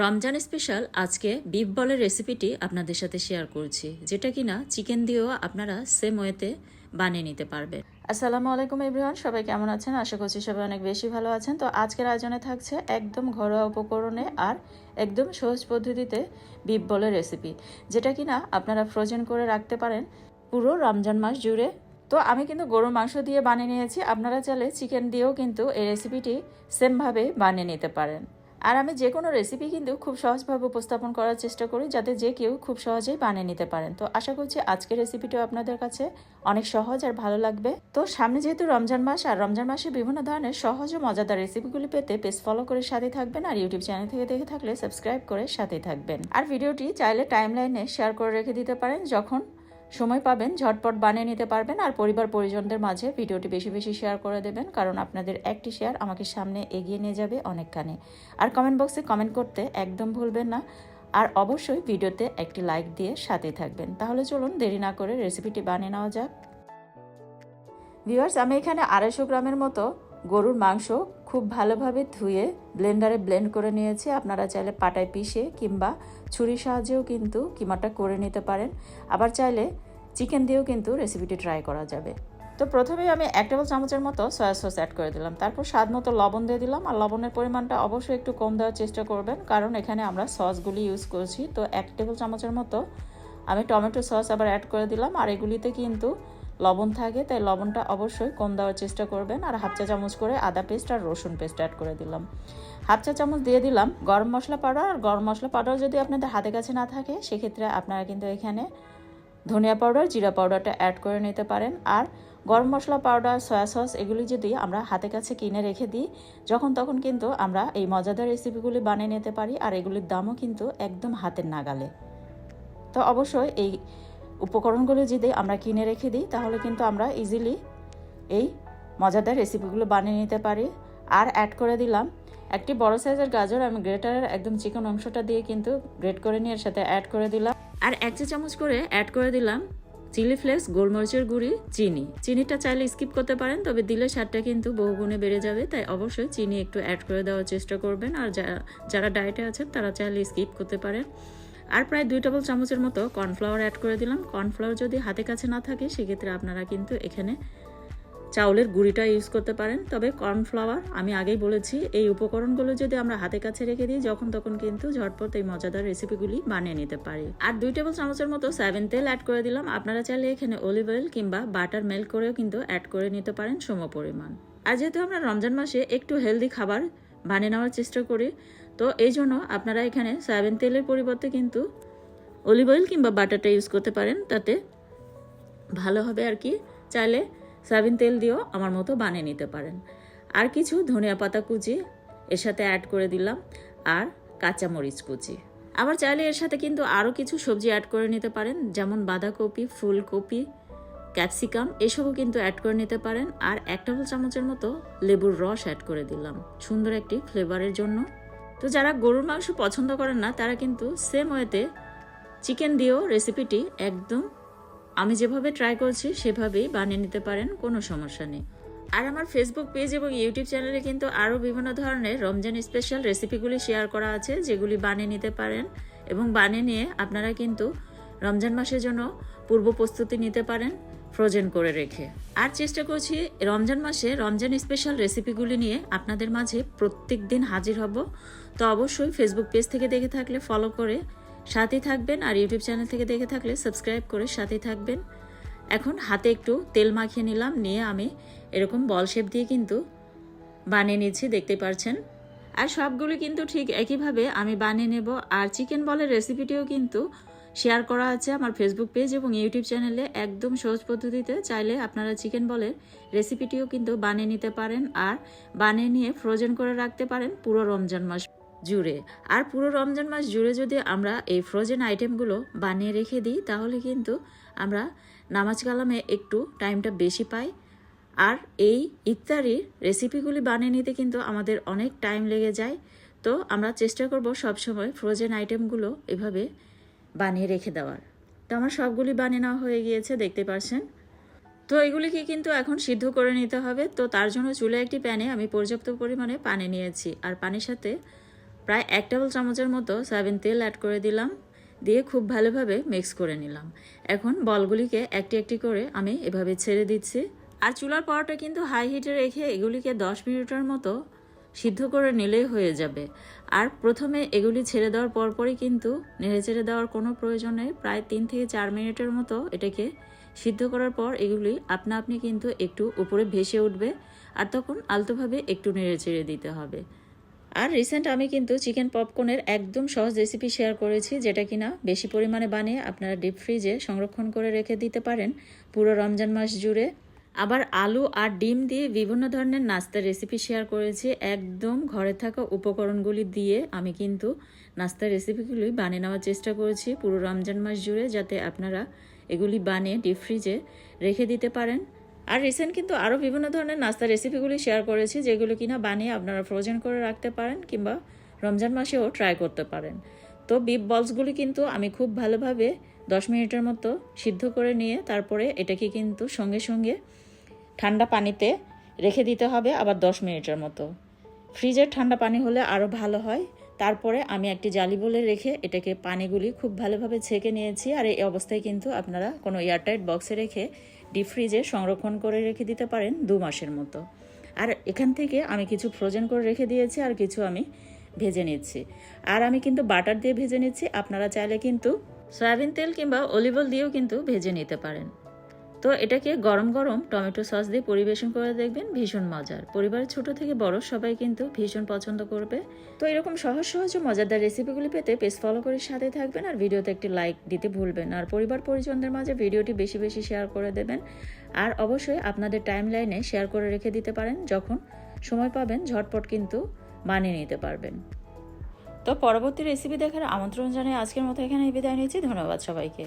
Ramzan special আজকে beef বলের রেসিপিটি আপনাদের সাথে শেয়ার করছি, যেটা কিনা চিকেন দিয়েও আপনারা সেম ওয়েতে বানিয়ে নিতে পারবেন। আসসালামু আলাইকুম এভরিওয়ান, সবাই কেমন আছেন? আশা করছি সবাই অনেক বেশি ভালো আছেন। তো আজকের আয়োজনে থাকছে একদম ঘরোয়া উপকরণে আর একদম সহজ পদ্ধতিতে বিফ বলের রেসিপি, যেটা কিনা আপনারা ফ্রোজেন করে রাখতে পারেন পুরো রমজান মাস জুড়ে। তো আমি কিন্তু গরুর মাংস দিয়ে বানিয়ে নিয়েছি, আপনারা চাইলে চিকেন দিয়েও কিন্তু এই রেসিপিটি সেমভাবে বানিয়ে নিতে পারেন। আর আমি যে কোনো রেসিপি কিন্তু খুব সহজভাবে উপস্থাপন করার চেষ্টা করি, যাতে যে কেউ খুব সহজেই বানিয়ে নিতে পারেন। তো আশা করছি আজকের রেসিপিটাও আপনাদের কাছে অনেক সহজ আর ভালো লাগবে। তো সামনে যেহেতু রমজান মাস, আর রমজান মাসে বিভিন্ন ধরনের সহজ ও মজাদার রেসিপিগুলি পেতে পেজ ফলো করে সাথে থাকবেন, আর ইউটিউব চ্যানেল থেকে দেখে থাকলে সাবস্ক্রাইব করে সাথে থাকবেন। আর ভিডিওটি চাইলে টাইমলাইনে শেয়ার করে রেখে দিতে পারেন, যখন সময় পাবেন ঝটপট বানিয়ে নিতে পারবেন। আর পরিবার পরিজনদের মাঝে ভিডিওটি বেশি বেশি শেয়ার করে দেবেন, কারণ আপনাদের একটি শেয়ার আমাকে সামনে এগিয়ে নিয়ে যাবে অনেকখানি। আর কমেন্ট বক্সে কমেন্ট করতে একদম ভুলবেন না, আর অবশ্যই ভিডিওতে একটি লাইক দিয়ে সাথে থাকবেন। তাহলে চলুন দেরি না করে রেসিপিটি বানিয়ে নেওয়া যাক। ভিউয়ার্স, আমি এখানে 250 গ্রামের মতো গরুর মাংস খুব ভালোভাবে ধুয়ে ব্লেন্ডারে ব্লেন্ড করে নিয়েছি। আপনারা চাইলে পাটায় পিষে কিংবা ছুরির সাহায্যেও কিন্তু কিমাটা করে নিতে পারেন। আবার চাইলে চিকেন দিয়েও কিন্তু রেসিপিটি ট্রাই করা যাবে। তো প্রথমেই আমি 1 টেবিল চামচের মতো সয়া সস অ্যাড করে দিলাম, তারপর স্বাদ মতো লবণ দিয়ে দিলাম। আর লবণের পরিমাণটা অবশ্যই একটু কম দেওয়ার চেষ্টা করবেন, কারণ এখানে আমরা সসগুলি ইউজ করছি। তো 1 টেবিল চামচের মতো আমি টমেটো সস আবার অ্যাড করে দিলাম। আর এগুলিতে কিন্তু লবণ থাকে, তাই লবণটা অবশ্যই কম দেওয়ার চেষ্টা করবেন। আর 1/2 চা চামচ করে আদা পেস্ট আর রসুন পেস্ট অ্যাড করে দিলাম। 1/2 চা চামচ দিয়ে দিলাম গরম মশলা পাউডার। আর গরম মশলা পাউডার যদি আপনাদের হাতে কাছে না থাকে, সেক্ষেত্রে আপনারা কিন্তু এখানে ধনিয়া পাউডার, জিরা পাউডারটা অ্যাড করে নিতে পারেন। আর গরম মশলা পাউডার, সয়া সস এগুলি যদি আমরা হাতে কাছে কিনে রেখে দিই, যখন তখন কিন্তু আমরা এই মজাদার রেসিপিগুলি বানিয়ে নিতে পারি। আর এগুলির দামও কিন্তু একদম হাতের নাগালে। তো অবশ্যই এই উপকরণগুলো যদি আমরা কিনে রেখে দিই, তাহলে কিন্তু আমরা ইজিলি এই মজাদার রেসিপিগুলো বানিয়ে নিতে পারি। আর অ্যাড করে দিলাম একটি বড় সাইজের গাজর, আমি গ্রেটারের একদম চিকন অংশটা দিয়ে কিন্তু গ্রেট করে নিয়ে এর সাথে অ্যাড করে দিলাম। আর 1 চা চামচ করে অ্যাড করে দিলাম চিলি ফ্লেক্স, গোলমরিচের গুঁড়ি, চিনিটা চাইলে স্কিপ করতে পারেন, তবে দিলে স্বাদটা কিন্তু বহুগুণে বেড়ে যাবে। তাই অবশ্যই চিনি একটু অ্যাড করে দেওয়ার চেষ্টা করবেন। আর যারা ডায়েটে আছেন তারা চাইলে স্কিপ করতে পারেন। আর প্রায় 2 টেবিল চামচের মতো কর্নফ্লাওয়ার অ্যাড করে দিলাম। কর্নফ্লাওয়ার যদি হাতে কাছে না থাকে, সেক্ষেত্রে আপনারা কিন্তু এখানে চাউলের গুঁড়িটা ইউজ করতে পারেন। তবে কর্নফ্লাওয়ার আমি আগেই বলেছি, এই উপকরণগুলো যদি আমরা হাতে কাছে রেখে দিই, যখন তখন কিন্তু ঝটপট এই মজাদার রেসিপিগুলি বানিয়ে নিতে পারি। আর 2 টেবিল চামচের মতো সয়াবিন তেল অ্যাড করে দিলাম। আপনারা চাইলে এখানে অলিভ অয়েল কিংবা বাটার মেল্ট করেও কিন্তু অ্যাড করে নিতে পারেন সম পরিমাণ। আর যেহেতু আমরা রমজান মাসে একটু হেলদি খাবার বানিয়ে নেওয়ার চেষ্টা করি, তো এই জন্য আপনারা এখানে সয়াবিন তেলের পরিবর্তে কিন্তু অলিভ অয়েল কিংবা বাটারটা ইউজ করতে পারেন, তাতে ভালো হবে আর কি। চাইলে সয়াবিন তেল দিয়েও আমার মতো বানিয়ে নিতে পারেন। আর কিছু ধনিয়া পাতা কুচি এর সাথে অ্যাড করে দিলাম, আর কাঁচামরিচ কুচি। আবার চাইলে এর সাথে কিন্তু আরও কিছু সবজি অ্যাড করে নিতে পারেন, যেমন বাঁধাকপি, ফুলকপি, ক্যাপসিকাম এসবও কিন্তু অ্যাড করে নিতে পারেন। আর 1 টেবিল চামচের মতো লেবুর রস অ্যাড করে দিলাম সুন্দর একটি ফ্লেভারের জন্য। তো যারা গরুর মাংস পছন্দ করেন না, তারা কিন্তু সেম ওয়েতে চিকেন দিয়েও রেসিপিটি একদম আমি যেভাবে ট্রাই করছি সেভাবেই বানিয়ে নিতে পারেন, কোনো সমস্যা নেই। আর আমার ফেসবুক পেজ এবং ইউটিউব চ্যানেলে কিন্তু আরও বিভিন্ন ধরনের রমজান স্পেশাল রেসিপিগুলি শেয়ার করা আছে, যেগুলি বানিয়ে নিতে পারেন। এবং বানিয়ে নিয়ে আপনারা কিন্তু রমজান মাসের জন্য পূর্ব প্রস্তুতি নিতে পারেন ফ্রোজেন করে রেখে। আর চেষ্টা করছি রমজান মাসে রমজান স্পেশাল রেসিপিগুলি নিয়ে আপনাদের মাঝে প্রত্যেক দিন হাজির হব। তো অবশ্যই ফেসবুক পেজ থেকে দেখে থাকলে ফলো করে সাথে থাকবেন, আর ইউটিউব চ্যানেল থেকে দেখে থাকলে সাবস্ক্রাইব করে সাথে থাকবেন। এখন হাতে একটু তেল মাখিয়ে নিলাম, নিয়ে আমি এরকম বল শেপ দিয়ে কিন্তু বানিয়ে নিচ্ছি, দেখতে পাচ্ছেন। আর সবগুলো কিন্তু ঠিক একইভাবে আমি বানিয়ে নেব। আর চিকেন বলের রেসিপিটিও কিন্তু শেয়ার করা আছে আমার ফেসবুক পেজ এবং ইউটিউব চ্যানেলে, একদম সহজ পদ্ধতিতে। চাইলে আপনারা চিকেন বলের রেসিপিটিও কিন্তু বানিয়ে নিতে পারেন, আর বানিয়ে নিয়ে ফ্রোজেন করে রাখতে পারেন পুরো রমজান মাস জুড়ে। আর পুরো রমজান মাস জুড়ে যদি আমরা এই ফ্রোজেন আইটেমগুলো বানিয়ে রেখে দিই, তাহলে কিন্তু আমরা নামাজ কালামে একটু টাইমটা বেশি পাই। আর এই ইফতারির রেসিপিগুলি বানিয়ে নিতে কিন্তু আমাদের অনেক টাইম লেগে যায়। তো আমরা চেষ্টা করব সবসময় ফ্রোজেন আইটেমগুলো এভাবে বানিয়ে রেখে দেওয়ার। তো আমার সবগুলি বানিয়ে নেওয়া হয়ে গিয়েছে, দেখতে পাচ্ছেন। তো এগুলিকে কিন্তু এখন সিদ্ধ করে নিতে হবে। তো তার জন্য চুলে একটি প্যানে আমি পর্যাপ্ত পরিমাণে পানি নিয়েছি, আর পানির সাথে প্রায় 1 টেবিল চামচের মতো সয়াবিন তেল অ্যাড করে দিলাম, দিয়ে খুব ভালোভাবে মিক্স করে নিলাম। এখন বলগুলিকে একটি একটি করে আমি এভাবে ছেড়ে দিচ্ছি। আর চুলার পাওয়ারটা কিন্তু হাই হিটে রেখে এগুলিকে 10 মিনিটের মতো সিদ্ধ করে নিলেই হয়ে যাবে। আর প্রথমে এগুলি ছেড়ে দেওয়ার পরপরই কিন্তু নেড়ে চেড়ে দেওয়ার কোনো প্রয়োজন নেই। প্রায় 3 থেকে 4 মিনিটের মতো এটাকে সিদ্ধ করার পর এগুলি আপনা আপনি কিন্তু একটু উপরে ভেসে উঠবে, আর তখন আলতোভাবে একটু নেড়ে চেড়ে দিতে হবে। আর রিসেন্ট আমি কিন্তু চিকেন পপকর্নের একদম সহজ রেসিপি শেয়ার করেছি, যেটা কিনা বেশি পরিমাণে বানিয়ে আপনারা ডিপ ফ্রিজে সংরক্ষণ করে রেখে দিতে পারেন পুরো রমজান মাস জুড়ে। আবার আলু আর ডিম দিয়ে বিভিন্ন ধরনের নাস্তার রেসিপি শেয়ার করেছি। একদম ঘরে থাকা উপকরণগুলি দিয়ে আমি কিন্তু নাস্তার রেসিপিগুলি বানিয়ে নেওয়ার চেষ্টা করেছি পুরো রমজান মাস জুড়ে, যাতে আপনারা এগুলি বানিয়ে ডিপ ফ্রিজে রেখে দিতে পারেন। আর রিসেন্ট কিন্তু আরও বিভিন্ন ধরনের নাস্তার রেসিপিগুলি শেয়ার করেছি, যেগুলো কিনা বানিয়ে আপনারা ফ্রোজেন করে রাখতে পারেন কিংবা রমজান মাসেও ট্রাই করতে পারেন। তো বিফ বলসগুলি কিন্তু আমি খুব ভালোভাবে 10 মিনিটের মতো সিদ্ধ করে নিয়ে তারপরে এটাকে কিন্তু সঙ্গে সঙ্গে ঠান্ডা পানিতে রেখে দিতে হবে আবার 10 মিনিটের মতো। ফ্রিজের ঠান্ডা পানি হলে আরও ভালো হয়। তারপরে আমি একটি জালি বলে রেখে এটাকে পানিগুলি খুব ভালোভাবে ছেঁকে নিয়েছি। আর এই অবস্থায় কিন্তু আপনারা কোনো এয়ারটাইট বক্সে রেখে ডিপ ফ্রিজে সংরক্ষণ করে রেখে দিতে পারেন 2 মাসের মতো। আর এখান থেকে আমি কিছু ফ্রোজেন করে রেখে দিয়েছি, আর কিছু আমি ভেজে নিচ্ছি। আর আমি কিন্তু বাটার দিয়ে ভেজে নিচ্ছি, আপনারা চাইলে কিন্তু সয়াবিন তেল কিংবা অলিভ অয়েল দিয়েও কিন্তু ভেজে নিতে পারেন। তো এটাকে গরম গরম টমেটো সস দিয়ে পরিবেশন করে দেখবেন, ভীষণ মজার। পরিবারের ছোট থেকে বড় সবাই কিন্তু ভীষণ পছন্দ করবে। তো এরকম সহজ সহজ ও মজাদার রেসিপিগুলি পেতে পেজ ফলো করে সাথে থাকবেন, আর ভিডিওতে একটি লাইক দিতে ভুলবেন, আর পরিবার পরিজনদের মাঝে ভিডিওটি বেশি বেশি শেয়ার করে দেবেন। আর অবশ্যই আপনাদের টাইম লাইনে শেয়ার করে রেখে দিতে পারেন, যখন সময় পাবেন ঝটপট কিন্তু বানিয়ে নিতে পারবেন। তো পরবর্তী রেসিপি দেখার আমন্ত্রণ জানিয়ে আজকের মতো এখানে বিদায় নিচ্ছি। ধন্যবাদ সবাইকে।